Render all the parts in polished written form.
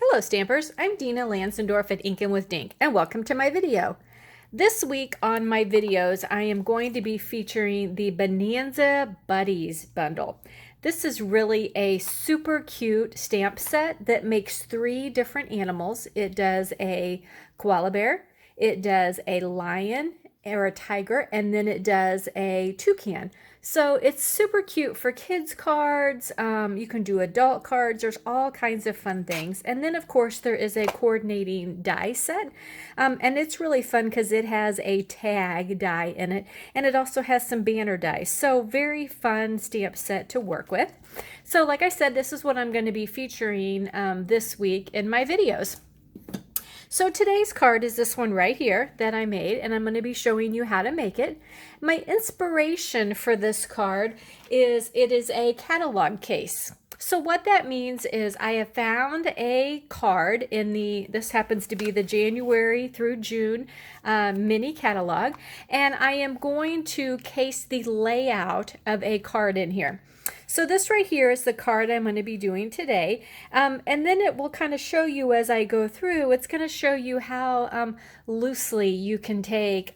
Hello Stampers, I'm Dina Lansendorf at Inkin' with Dink, and welcome to my video. This week on my videos, I am going to be featuring the Bonanza Buddies bundle. This is really a super cute stamp set that makes 3 different animals. It does a koala bear, it does a lion or a tiger, and then it does a toucan. So it's super cute for kids cards. You can do adult cards. There's all kinds of fun things. And then of course there is a coordinating die set. And it's really fun because it has a tag die in it. And it also has some banner dies. So very fun stamp set to work with. So like I said, this is what I'm going to be featuring this week in my videos. So today's card is this one right here that I made, and I'm going to be showing you how to make it. My inspiration for this card is it is a catalog case. So what that means is I have found a card in this happens to be the January through June mini catalog, and I am going to case the layout of a card in here. So this right here is the card I'm going to be doing today, and then it will kind of show you as I go through, it's going to show you how loosely you can take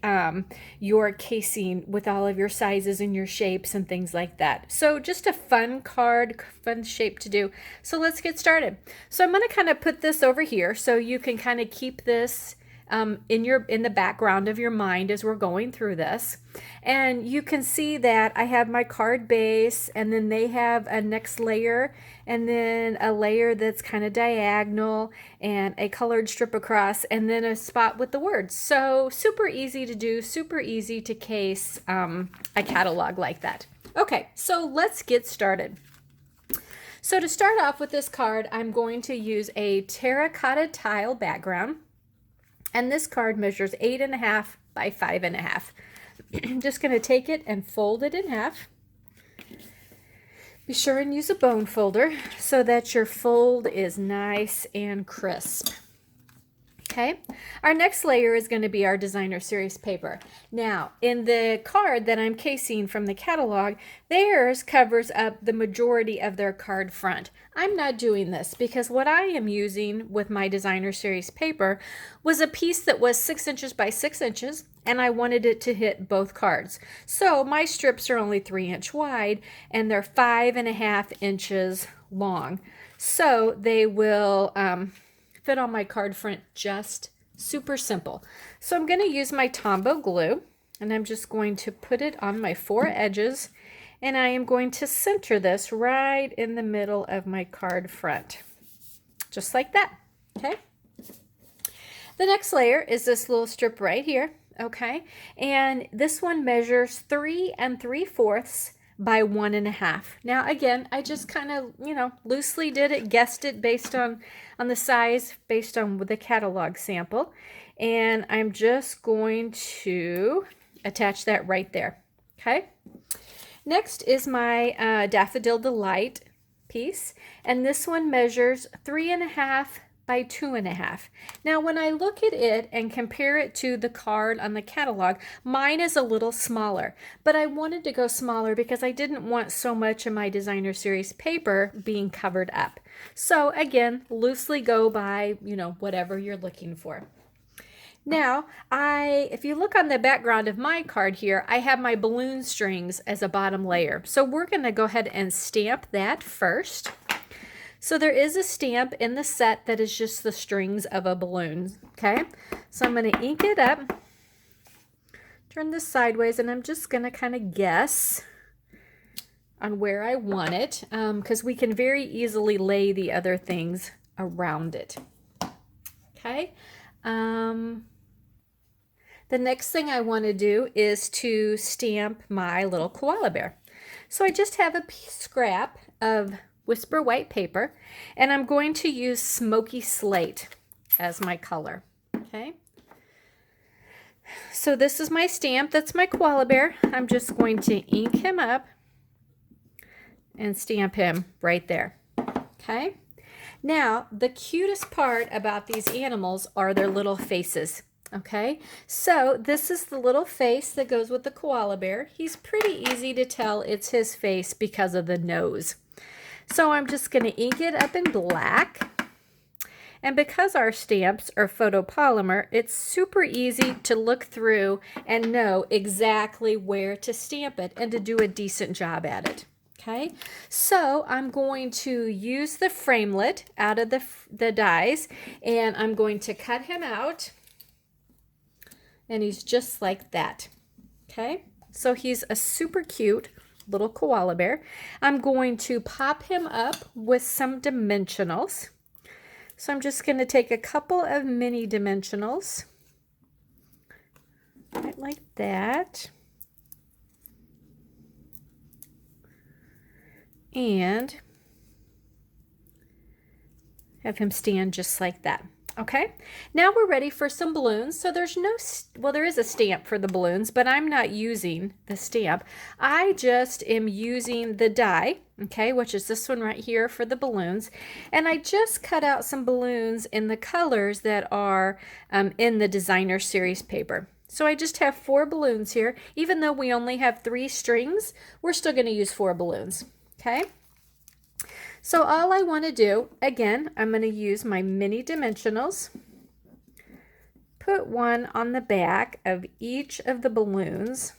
your casing with all of your sizes and your shapes and things like that. So just a fun card, fun shape to do. So let's get started. So I'm going to kind of put this over here so you can kind of keep this in the background of your mind as we're going through this. And you can see that I have my card base, and then they have a next layer, and then a layer that's kind of diagonal, and a colored strip across, and then a spot with the words. So super easy to do, super easy to case a catalog like that. Okay, so let's get started. So to start off with this card, I'm going to use a terracotta tile background. And this card measures 8.5 by 5.5. I'm just going to take it and fold it in half. Be sure and use a bone folder so that your fold is nice and crisp. Okay, our next layer is going to be our designer series paper. Now, in the card that I'm casing from the catalog, theirs covers up the majority of their card front. I'm not doing this because what I am using with my designer series paper was a piece that was 6 inches by 6 inches, and I wanted it to hit both cards. So my strips are only 3 inch wide, and they're 5.5 inches long. So they will fit on my card front just super simple. So I'm going to use my Tombow glue, and I'm just going to put it on my 4 edges, and I am going to center this right in the middle of my card front, just like that. Okay. The next layer is this little strip right here. Okay, and this one measures 3 3/4 by 1.5. Now again, I just kind of, loosely did it, guessed it based on the size, based on the catalog sample. And I'm just going to attach that right there. Okay. Next is my Daffodil Delight piece. And this one measures 3.5 by 2.5. Now when I look at it and compare it to the card on the catalog, mine is a little smaller, but I wanted to go smaller because I didn't want so much of my designer series paper being covered up. So again, loosely go by, whatever you're looking for. Now, if you look on the background of my card here, I have my balloon strings as a bottom layer. So we're going to go ahead and stamp that first. So there is a stamp in the set that is just the strings of a balloon, okay? So I'm going to ink it up, turn this sideways, and I'm just going to kind of guess on where I want it, because we can very easily lay the other things around it, okay? The next thing I want to do is to stamp my little koala bear. So I just have a scrap of Whisper white paper, and I'm going to use Smoky Slate as my color. Okay, so this is my stamp. That's my koala bear. I'm just going to ink him up and stamp him right there. Okay, now the cutest part about these animals are their little faces. Okay, so this is the little face that goes with the koala bear. He's pretty easy to tell it's his face because of the nose. So I'm just going to ink it up in black, And because our stamps are photopolymer, it's super easy to look through and know exactly where to stamp it and to do a decent job at it. Okay, so I'm going to use the framelit out of the dies, and I'm going to cut him out, and he's just like that. Okay, so he's a super cute little koala bear. I'm going to pop him up with some dimensionals. So I'm just going to take a couple of mini dimensionals, right like that, and have him stand just like that. Okay, now we're ready for some balloons. So there's no, well, there is a stamp for the balloons, but I'm not using the stamp. I just am using the die, okay, which is this one right here for the balloons. And I just cut out some balloons in the colors that are in the designer series paper. So I just have 4 balloons here. Even though we only have 3 strings, we're still going to use 4 balloons, okay? So all I want to do, again, I'm going to use my mini dimensionals, put one on the back of each of the balloons,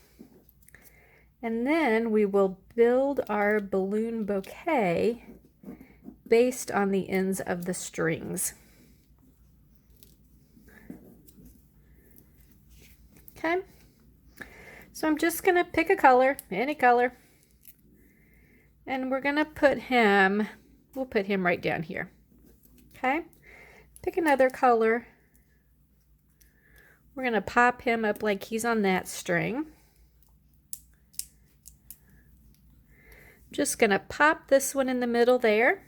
and then we will build our balloon bouquet based on the ends of the strings. Okay, so I'm just going to pick a color, any color, and we're going to put him, we'll put him right down here. Okay, pick another color. We're going to pop him up like he's on that string. Just going to pop this one in the middle there.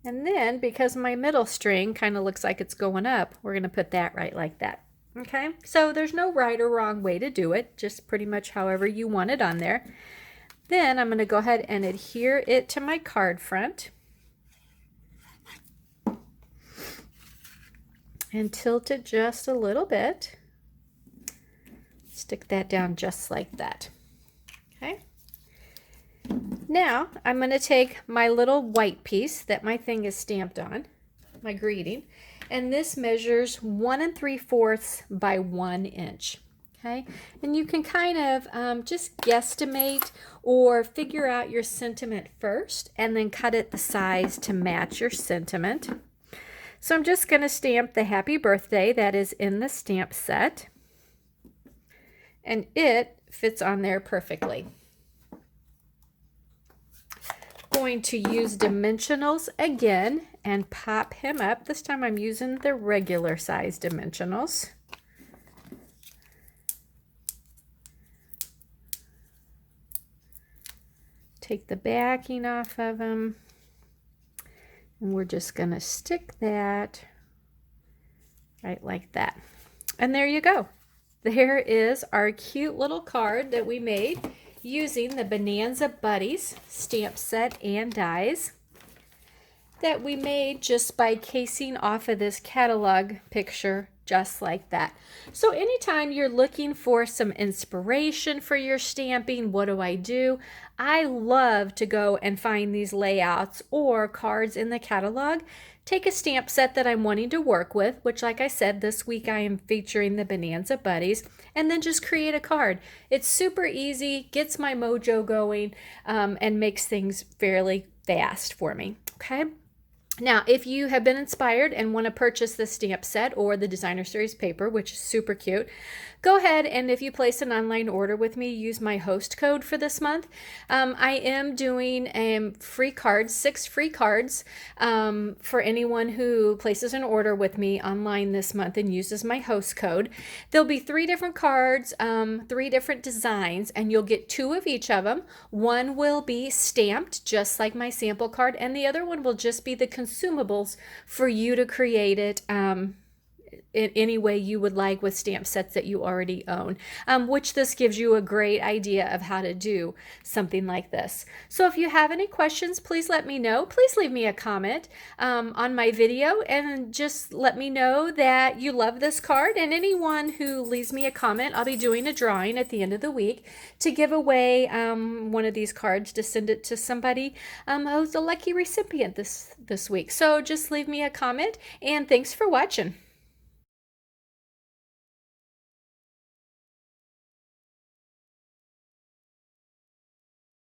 And then, because my middle string kind of looks like it's going up, we're going to put that right like that. Okay, so there's no right or wrong way to do it, just pretty much however you want it on there. Then I'm going to go ahead and adhere it to my card front and tilt it just a little bit. Stick that down just like that. Okay. Now I'm going to take my little white piece that my thing is stamped on, my greeting, and this measures 1 3/4 by 1 inch. Okay, and you can kind of just guesstimate or figure out your sentiment first and then cut it the size to match your sentiment. So I'm just going to stamp the happy birthday that is in the stamp set, and it fits on there perfectly. Going to use dimensionals again and pop him up. This time I'm using the regular size dimensionals. Take the backing off of them, and we're just going to stick that right like that. And there you go. There is our cute little card that we made using the Bonanza Buddies stamp set and dies that we made just by casing off of this catalog picture just like that. So anytime you're looking for some inspiration for your stamping, what do? I love to go and find these layouts or cards in the catalog. Take a stamp set that I'm wanting to work with, which like I said, this week I am featuring the Bonanza Buddies, and then just create a card. It's super easy, gets my mojo going, and makes things fairly fast for me, okay? Now, if you have been inspired and want to purchase the stamp set or the designer series paper, which is super cute, go ahead and if you place an online order with me, use my host code for this month. I am doing free cards, 6 free cards for anyone who places an order with me online this month and uses my host code. There'll be 3 different cards, 3 different designs, and you'll get 2 of each of them. One will be stamped just like my sample card, and the other one will just be the consumables for you to create it in any way you would like with stamp sets that you already own, which this gives you a great idea of how to do something like this. So if you have any questions, please let me know. Please leave me a comment on my video and just let me know that you love this card. And anyone who leaves me a comment, I'll be doing a drawing at the end of the week to give away one of these cards to send it to somebody who's a lucky recipient this week. So just leave me a comment, and thanks for watching.